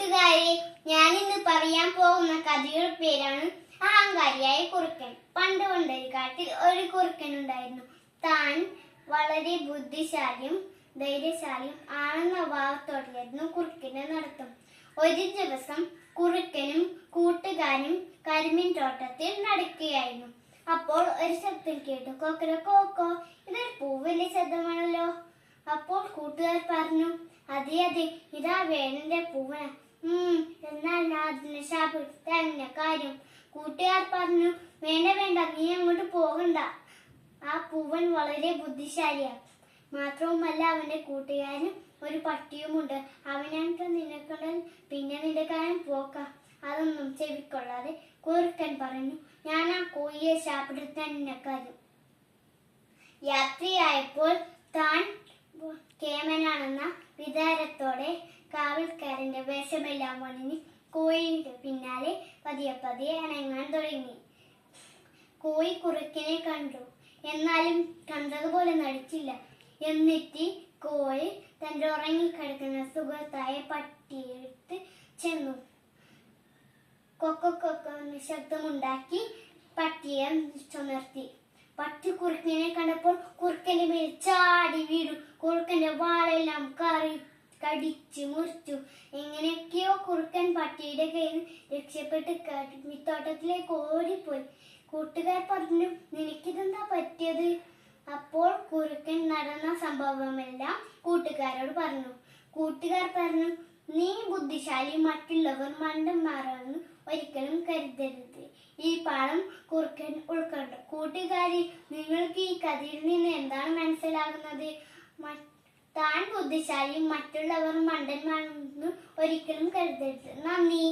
കൂട്ടുകാരെ, ഞാൻ ഇന്ന് പറയാൻ പോകുന്ന കഥയുടെ പേരാണ് അഹങ്കാരിയായ കുറുക്കൻ. പണ്ട് പണ്ടൊരു കാട്ടിൽ ഒരു കുറുക്കൻ ഉണ്ടായിരുന്നു. താൻ വളരെ ബുദ്ധിശാലിയും ധൈര്യശാലിയും ആണെന്ന ഭാവത്തോടെയായിരുന്നു കുറുക്കന്റെ നടത്തം. ഒരു ദിവസം കുറുക്കനും കൂട്ടുകാരും കരിമീൻ തോട്ടത്തിൽ നടക്കുകയായിരുന്നു. അപ്പോൾ ഒരു ശബ്ദം കേട്ടു, കൊക്കരോ കോക്കോ. ഇതൊരു പൂവിലെ ശബ്ദമാണല്ലോ. അപ്പോൾ കൂട്ടുകാർ പറഞ്ഞു, അതെ അതെ, ഇതാ വേണന്റെ പൂവന. എന്നാൽ അതിന് ശാപിടുത്ത കാര്യം. കൂട്ടുകാർ പറഞ്ഞു, വേണ്ട വേണ്ട, നീ അങ്ങോട്ട് പോകണ്ട. ആ പൂവൻ വളരെ ബുദ്ധിശാലിയാണ്. മാത്രവുമല്ല, അവന്റെ കൂട്ടുകാരനും ഒരു പട്ടിയുമുണ്ട്. അവനായിട്ട് നിനക്കൊണ്ടാൽ പിന്നെ നിന്റെ കാര്യം പോക്കാം. അതൊന്നും ചെവിക്കൊള്ളാതെ കുറുക്കൻ പറഞ്ഞു, ഞാൻ ആ കോഴിയെ ശാപിടുത്താൻ കാര്യം. രാത്രിയായപ്പോൾ താൻ കേമനാണെന്ന വിചാരത്തോടെ കാവൽക്കാരന്റെ വേഷമെല്ലാം ഒണിഞ്ഞ് കോഴിയുടെ പിന്നാലെ പതിയെ പതിയെ അനങ്ങാൻ തുടങ്ങി. കോഴി കുറുക്കനെ കണ്ടു, എന്നാലും കണ്ടതുപോലെ നടിച്ചില്ല. എന്നിട്ട് കോഴി തന്റെ ഉറങ്ങിക്കിടക്കുന്ന സുഹൃത്തായ പട്ടിയെടുത്ത് ചെന്നു. കൊക്കൊന്ന് ശബ്ദമുണ്ടാക്കി പട്ടിയെ ചുമർത്തി. പട്ടി കുറുക്കനെ കണ്ടപ്പോൾ കുറുക്കന്റെ മേൽ ചാടി വീണു. കുറുക്കന്റെ വാളെല്ലാം കടിച്ചു മുറിച്ചു. എങ്ങനെയൊക്കെയോ കുറുക്കൻ പട്ടിയുടെ കയ്യിൽ രക്ഷപ്പെട്ട് കരിമീത്തോട്ടത്തിലേക്ക് ഓടിപ്പോയി. കൂട്ടുകാർ പറഞ്ഞു, നിനക്കിതെന്താ പറ്റിയത്? അപ്പോൾ കുറുക്കൻ നടന്ന സംഭവമെല്ലാം കൂട്ടുകാരോട് പറഞ്ഞു. കൂട്ടുകാർ പറഞ്ഞു, നീ ബുദ്ധിശാലി, മറ്റുള്ളവർ മണ്ടന്മാരാണെന്ന് ഒരിക്കലും കരുതരുത്. ഈ പാഠം കുറുക്കൻ ഉൾക്കൊണ്ടു. കൂട്ടുകാരി, നിങ്ങൾക്ക് ഈ കഥയിൽ നിന്ന് എന്താണ് മനസ്സിലാകുന്നത്? താൻ ബുദ്ധിശാലിയും മറ്റുള്ളവർ മണ്ടന്മാരെന്ന് ഒരിക്കലും കരുതരുത്. നന്ദി.